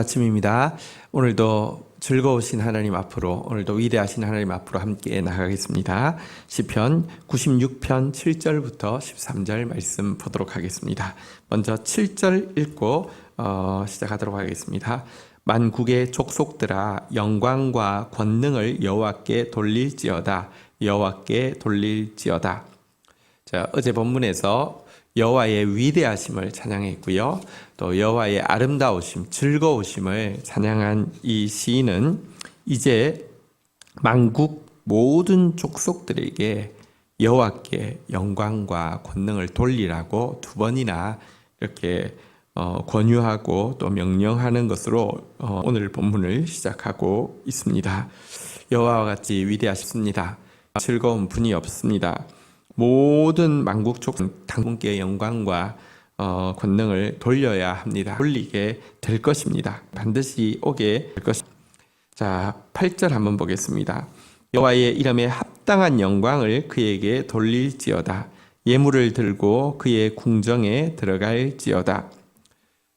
아침입니다. 오늘도 즐거우신 하나님 앞으로, 오늘도 위대하신 하나님 앞으로 함께 나가겠습니다. 시편 96편 7절부터 13절 말씀 보도록 하겠습니다. 먼저 7절 읽고 시작하도록 하겠습니다. 만국의 족속들아, 영광과 권능을 여호와께 돌릴지어다. 여호와께 돌릴지어다. 자, 어제 본문에서 여호와의 위대하심을 찬양했고요. 또 여호와의 아름다우심, 즐거우심을 찬양한 이 시인은 이제 만국 모든 족속들에게 여호와께 영광과 권능을 돌리라고 두 번이나 이렇게 권유하고 또 명령하는 것으로 오늘 본문을 시작하고 있습니다. 여호와와 같이 위대하십니다. 즐거운 분이 없습니다. 모든 만국 족속 당분께 영광과 권능을 돌려야 합니다. 돌리게 될 것입니다. 반드시 오게 될 것입니다. 자, 8절 한번 보겠습니다. 여호와의 이름에 합당한 영광을 그에게 돌릴지어다. 예물을 들고 그의 궁정에 들어갈지어다.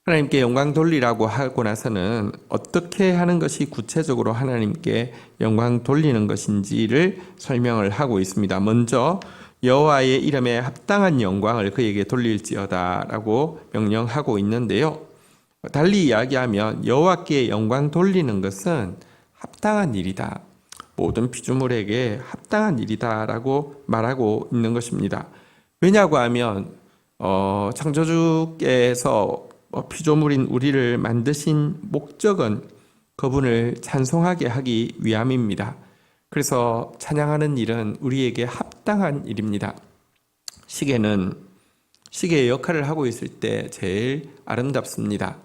하나님께 영광 돌리라고 하고 나서는 어떻게 하는 것이 구체적으로 하나님께 영광 돌리는 것인지를 설명을 하고 있습니다. 먼저 여호와의 이름에 합당한 영광을 그에게 돌릴지어다 라고 명령하고 있는데요. 달리 이야기하면 여호와께 영광 돌리는 것은 합당한 일이다. 모든 피조물에게 합당한 일이다 라고 말하고 있는 것입니다. 왜냐고 하면 창조주께서 피조물인 우리를 만드신 목적은 그분을 찬송하게 하기 위함입니다. 그래서 찬양하는 일은 우리에게 합당한 일입니다. 시계의 역할을 하고 있을 때 제일 아름답습니다.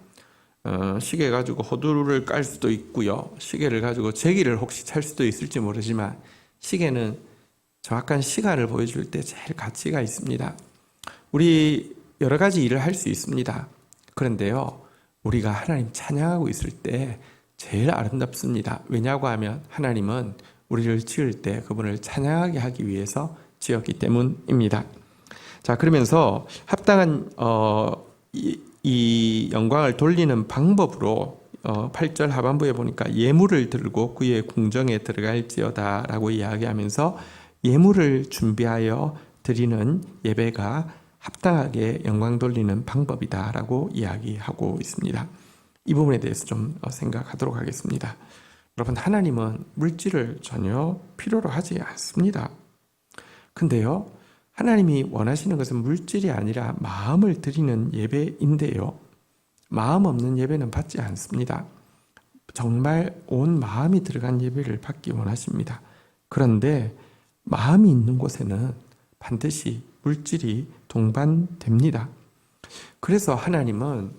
시계 가지고 호두를 깔 수도 있고요. 시계를 가지고 제기를 혹시 찰 수도 있을지 모르지만 시계는 정확한 시간을 보여줄 때 제일 가치가 있습니다. 우리 여러 가지 일을 할 수 있습니다. 그런데요, 우리가 하나님 찬양하고 있을 때 제일 아름답습니다. 왜냐고 하면 하나님은 우리를 지을 때 그분을 찬양하게 하기 위해서 지었기 때문입니다. 자, 그러면서 합당한 이 영광을 돌리는 방법으로 8절 하반부에 보니까 예물을 들고 그의 궁정에 들어갈지어다 라고 이야기하면서 예물을 준비하여 드리는 예배가 합당하게 영광 돌리는 방법이다 라고 이야기하고 있습니다. 이 부분에 대해서 좀 생각하도록 하겠습니다. 여러분, 하나님은 물질을 전혀 필요로 하지 않습니다. 근데요, 하나님이 원하시는 것은 물질이 아니라 마음을 드리는 예배인데요. 마음 없는 예배는 받지 않습니다. 정말 온 마음이 들어간 예배를 받기 원하십니다. 그런데 마음이 있는 곳에는 반드시 물질이 동반됩니다. 그래서 하나님은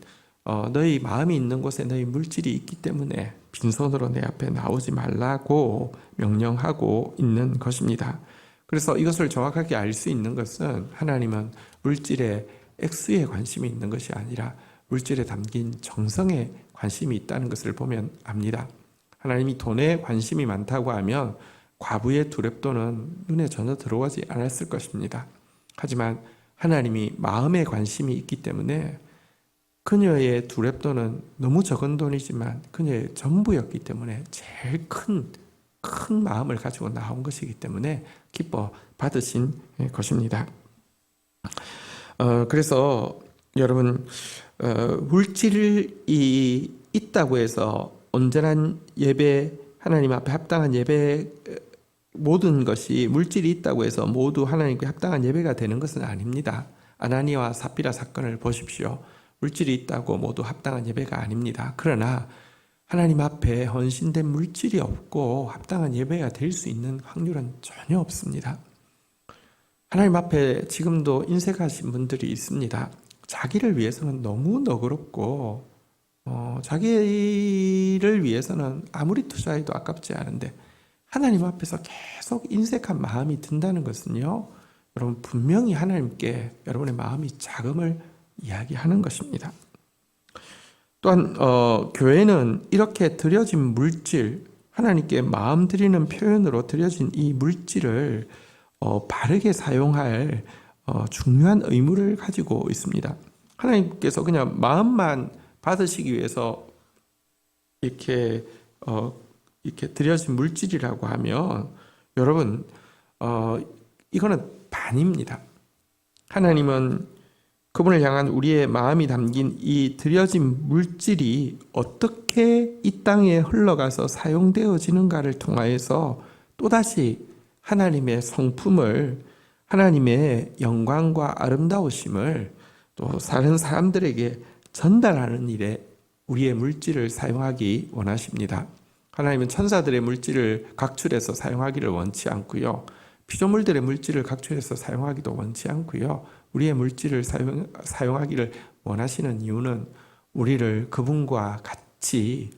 너희 마음이 있는 곳에 너희 물질이 있기 때문에 빈손으로 내 앞에 나오지 말라고 명령하고 있는 것입니다. 그래서 이것을 정확하게 알 수 있는 것은 하나님은 물질의 액수에 관심이 있는 것이 아니라 물질에 담긴 정성에 관심이 있다는 것을 보면 압니다. 하나님이 돈에 관심이 많다고 하면 과부의 두렙돈은 눈에 전혀 들어오지 않았을 것입니다. 하지만 하나님이 마음에 관심이 있기 때문에 그녀의 두렙돈은 너무 적은 돈이지만 그녀의 전부였기 때문에 제일 큰 마음을 가지고 나온 것이기 때문에 기뻐 받으신 것입니다. 그래서 여러분, 물질이 있다고 해서 온전한 예배, 하나님 앞에 합당한 예배, 모든 것이 물질이 있다고 해서 모두 하나님께 합당한 예배가 되는 것은 아닙니다. 아나니아와 삽비라 사건을 보십시오. 물질이 있다고 모두 합당한 예배가 아닙니다. 그러나 하나님 앞에 헌신된 물질이 없고 합당한 예배가 될 수 있는 확률은 전혀 없습니다. 하나님 앞에 지금도 인색하신 분들이 있습니다. 자기를 위해서는 너무 너그럽고 자기를 위해서는 아무리 투자해도 아깝지 않은데 하나님 앞에서 계속 인색한 마음이 든다는 것은요, 여러분, 분명히 하나님께 여러분의 마음이 작음을 이야기하는 것입니다. 또한 교회는 이렇게 드려진 물질, 하나님께 마음 드리는 표현으로 드려진 이 물질을 바르게 사용할 중요한 의무를 가지고 있습니다. 하나님께서 그냥 마음만 받으시기 위해서 이렇게 이렇게 드려진 물질이라고 하면 여러분 이거는 반입니다. 하나님은 그분을 향한 우리의 마음이 담긴 이 드려진 물질이 어떻게 이 땅에 흘러가서 사용되어지는가를 통하여서 또다시 하나님의 성품을, 하나님의 영광과 아름다우심을 또 다른 사람들에게 전달하는 일에 우리의 물질을 사용하기 원하십니다. 하나님은 천사들의 물질을 각출해서 사용하기를 원치 않고요. 피조물들의 물질을 각출해서 사용하기도 원치 않고요. 우리의 물질을 사용하기를 원하시는 이유는 우리를 그분과 같이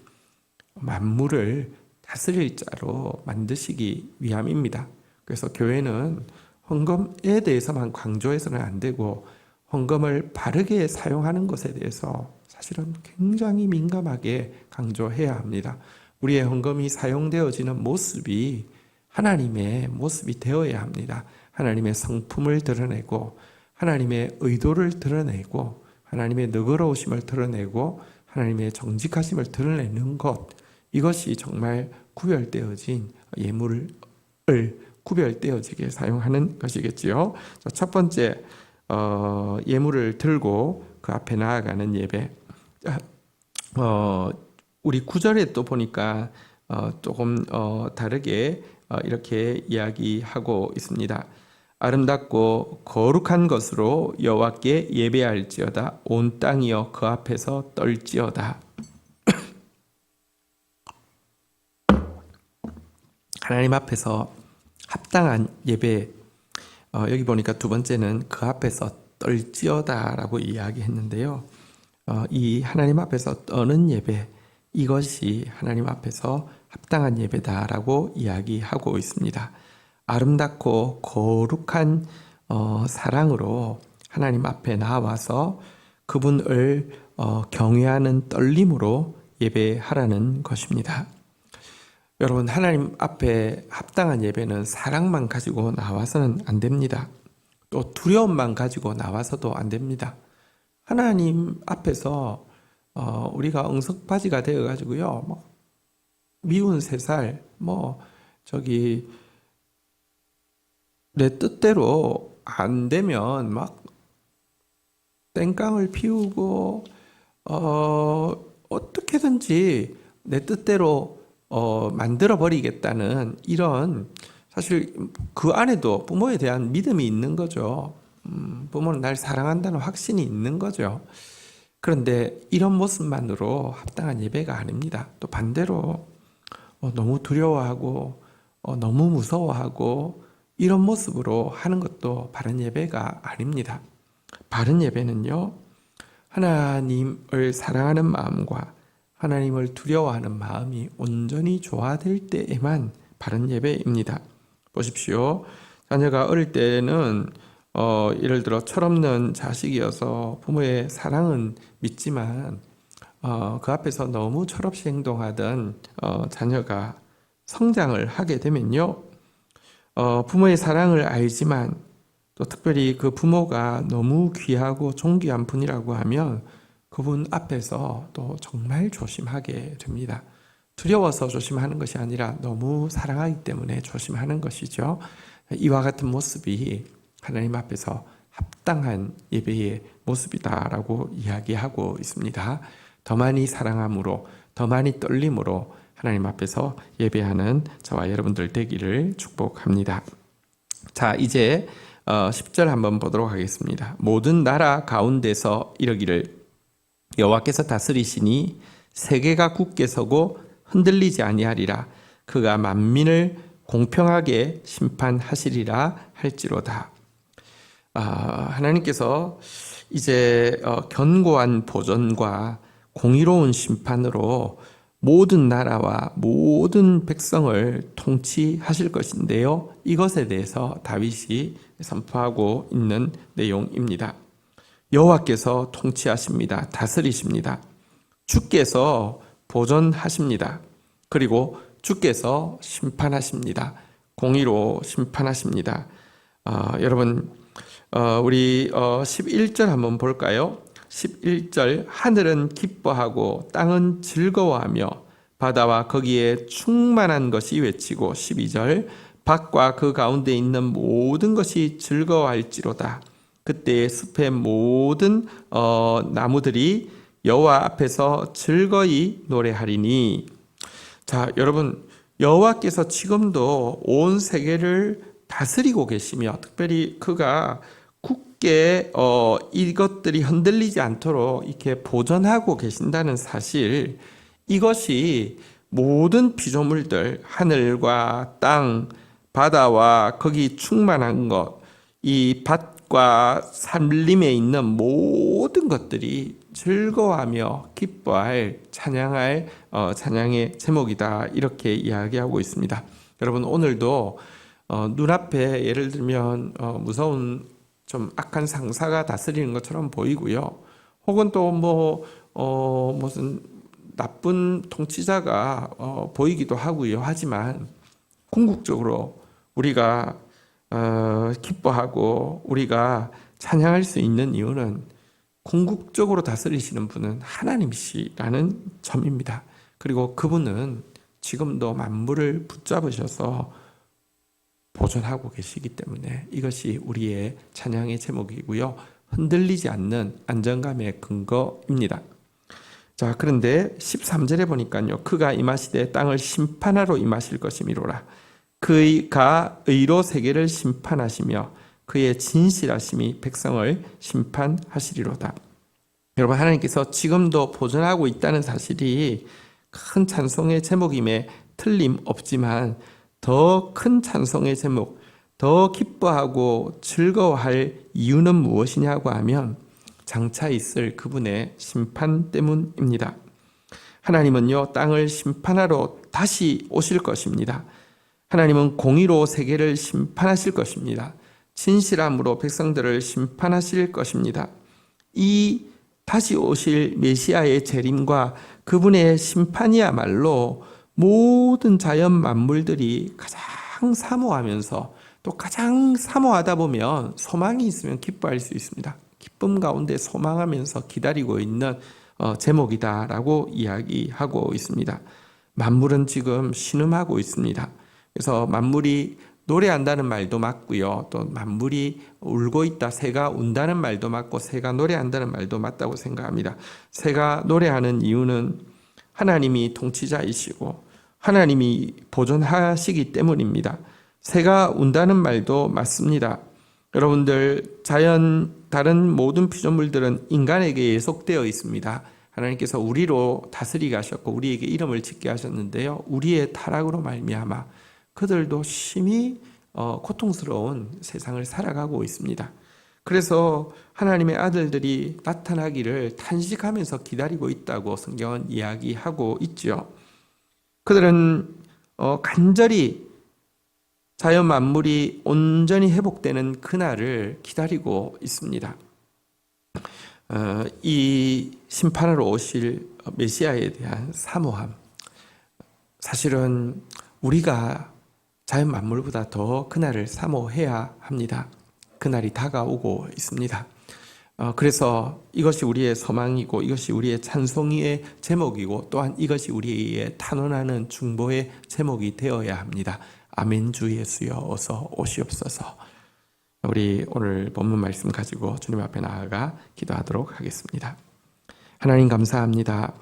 만물을 다스릴 자로 만드시기 위함입니다. 그래서 교회는 헌금에 대해서만 강조해서는 안 되고 헌금을 바르게 사용하는 것에 대해서 사실은 굉장히 민감하게 강조해야 합니다. 우리의 헌금이 사용되어지는 모습이 하나님의 모습이 되어야 합니다. 하나님의 성품을 드러내고 하나님의 의도를 드러내고 하나님의 너그러우심을 드러내고 하나님의 정직하심을 드러내는 것, 이것이 정말 구별되어진 예물을 구별되어지게 사용하는 것이겠지요. 첫 번째 예물을 들고 그 앞에 나아가는 예배. 우리 구절에 또 보니까 조금 다르게 이렇게 이야기하고 있습니다. 아름답고 거룩한 것으로 여호와께 예배할지어다. 온 땅이여 그 앞에서 떨지어다. 하나님 앞에서 합당한 예배. 여기 보니까 두 번째는 그 앞에서 떨지어다라고 이야기했는데요. 이 하나님 앞에서 떠는 예배, 이것이 하나님 앞에서 합당한 예배다라고 이야기하고 있습니다. 아름답고 거룩한 사랑으로 하나님 앞에 나와서 그분을 경외하는 떨림으로 예배하라는 것입니다. 여러분, 하나님 앞에 합당한 예배는 사랑만 가지고 나와서는 안 됩니다. 또 두려움만 가지고 나와서도 안 됩니다. 하나님 앞에서 우리가 엉석바지가 되어가지고요, 미운 새살, 내 뜻대로 안 되면 막 땡깡을 피우고 어떻게든지 내 뜻대로 만들어 버리겠다는 이런, 사실 그 안에도 부모에 대한 믿음이 있는 거죠. 부모는 날 사랑한다는 확신이 있는 거죠. 그런데 이런 모습만으로 합당한 예배가 아닙니다. 또 반대로 너무 두려워하고 너무 무서워하고 이런 모습으로 하는 것도 바른 예배가 아닙니다. 바른 예배는요, 하나님을 사랑하는 마음과 하나님을 두려워하는 마음이 온전히 조화될 때에만 바른 예배입니다. 보십시오. 자녀가 어릴 때는 예를 들어 철없는 자식이어서 부모의 사랑은 믿지만 그 앞에서 너무 철없이 행동하던 자녀가 성장을 하게 되면요, 부모의 사랑을 알지만 또 특별히 그 부모가 너무 귀하고 존귀한 분이라고 하면 그분 앞에서 또 정말 조심하게 됩니다. 두려워서 조심하는 것이 아니라 너무 사랑하기 때문에 조심하는 것이죠. 이와 같은 모습이 하나님 앞에서 합당한 예배의 모습이다라고 이야기하고 있습니다. 더 많이 사랑함으로, 더 많이 떨림으로 하나님 앞에서 예배하는 저와 여러분들 되기를 축복합니다. 자, 이제 10절 한번 보도록 하겠습니다. 모든 나라 가운데서 이러기를 여호와께서 다스리시니 세계가 굳게 서고 흔들리지 아니하리라. 그가 만민을 공평하게 심판하시리라 할지로다. 하나님께서 이제 견고한 보전과 공의로운 심판으로 모든 나라와 모든 백성을 통치하실 것인데요, 이것에 대해서 다윗이 선포하고 있는 내용입니다. 여호와께서 통치하십니다. 다스리십니다. 주께서 보존하십니다. 그리고 주께서 심판하십니다. 공의로 심판하십니다. 여러분, 우리 11절 한번 볼까요? 11절, 하늘은 기뻐하고 땅은 즐거워하며 바다와 거기에 충만한 것이 외치고 12절 밭과 그 가운데 있는 모든 것이 즐거워할지로다. 그때 숲의 모든 나무들이 여호와 앞에서 즐거이 노래하리니. 자, 여러분, 여호와께서 지금도 온 세계를 다스리고 계시며 특별히 그가 굳게 이것들이 흔들리지 않도록 이렇게 보존하고 계신다는 사실, 이것이 모든 피조물들, 하늘과 땅, 바다와 거기 충만한 것, 이 밭과 산림에 있는 모든 것들이 즐거워하며 기뻐할 찬양할 찬양의 제목이다, 이렇게 이야기하고 있습니다. 여러분, 오늘도 눈앞에 예를 들면 무서운 좀 악한 상사가 다스리는 것처럼 보이고요. 혹은 또 무슨 나쁜 통치자가 보이기도 하고요. 하지만 궁극적으로 우리가 기뻐하고 우리가 찬양할 수 있는 이유는 궁극적으로 다스리시는 분은 하나님이시라는 점입니다. 그리고 그분은 지금도 만물을 붙잡으셔서 보존하고 계시기 때문에 이것이 우리의 찬양의 제목이고요. 흔들리지 않는 안정감의 근거입니다. 자, 그런데 13절에 보니까요. 그가 임하시되 땅을 심판하러 임하실 것이미로라. 그가 의로 세계를 심판하시며 그의 진실하심이 백성을 심판하시리로다. 여러분, 하나님께서 지금도 보존하고 있다는 사실이 큰 찬송의 제목임에 틀림없지만 더 큰 찬송의 제목, 더 기뻐하고 즐거워할 이유는 무엇이냐고 하면 장차 있을 그분의 심판 때문입니다. 하나님은요, 땅을 심판하러 다시 오실 것입니다. 하나님은 공의로 세계를 심판하실 것입니다. 진실함으로 백성들을 심판하실 것입니다. 이 다시 오실 메시아의 재림과 그분의 심판이야말로 모든 자연 만물들이 가장 사모하면서 또 가장 사모하다 보면 소망이 있으면 기뻐할 수 있습니다. 기쁨 가운데 소망하면서 기다리고 있는 제목이다라고 이야기하고 있습니다. 만물은 지금 신음하고 있습니다. 그래서 만물이 노래한다는 말도 맞고요. 또 만물이 울고 있다, 새가 운다는 말도 맞고 새가 노래한다는 말도 맞다고 생각합니다. 새가 노래하는 이유는 하나님이 통치자이시고 하나님이 보존하시기 때문입니다. 새가 운다는 말도 맞습니다. 여러분들, 다른 모든 피조물들은 인간에게 예속되어 있습니다. 하나님께서 우리로 다스리게 하셨고 우리에게 이름을 짓게 하셨는데요. 우리의 타락으로 말미암아 그들도 심히 고통스러운 세상을 살아가고 있습니다. 그래서 하나님의 아들들이 나타나기를 탄식하면서 기다리고 있다고 성경은 이야기하고 있죠. 그들은 간절히 자연 만물이 온전히 회복되는 그날을 기다리고 있습니다. 이 심판으로 오실 메시아에 대한 사모함, 사실은 우리가 자연 만물보다 더 그날을 사모해야 합니다. 그날이 다가오고 있습니다. 그래서 이것이 우리의 소망이고 이것이 우리의 찬송의 제목이고 또한 이것이 우리의 탄원하는 중보의 제목이 되어야 합니다. 아멘. 주 예수여 어서 오시옵소서. 우리 오늘 본문 말씀 가지고 주님 앞에 나아가 기도하도록 하겠습니다. 하나님, 감사합니다.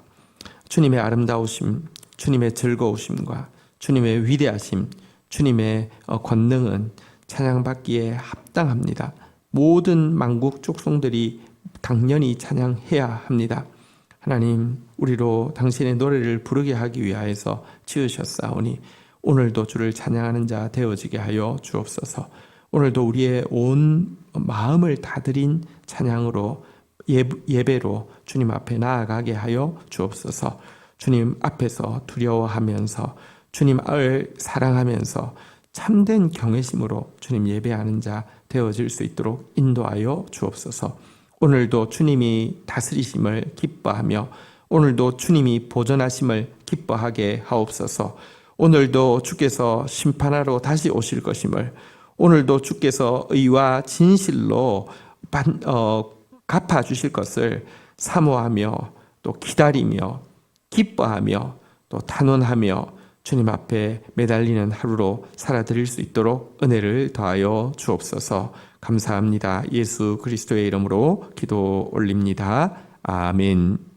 주님의 아름다우심, 주님의 즐거우심과 주님의 위대하심, 주님의 권능은 찬양받기에 합당합니다. 모든 만국 족속들이 당연히 찬양해야 합니다. 하나님, 우리로 당신의 노래를 부르게 하기 위하여서 지으셨사오니 오늘도 주를 찬양하는 자 되어지게 하여 주옵소서. 오늘도 우리의 온 마음을 다드린 찬양으로 예배로 주님 앞에 나아가게 하여 주옵소서. 주님 앞에서 두려워하면서 주님을 사랑하면서 참된 경외심으로 주님 예배하는 자 되어질 수 있도록 인도하여 주옵소서. 오늘도 주님이 다스리심을 기뻐하며 오늘도 주님이 보존하심을 기뻐하게 하옵소서. 오늘도 주께서 심판하러 다시 오실 것임을, 오늘도 주께서 의와 진실로 갚아주실 것을 사모하며 또 기다리며 기뻐하며 또 탄원하며 주님 앞에 매달리는 하루로 살아드릴 수 있도록 은혜를 더하여 주옵소서. 감사합니다. 예수 그리스도의 이름으로 기도 올립니다. 아멘.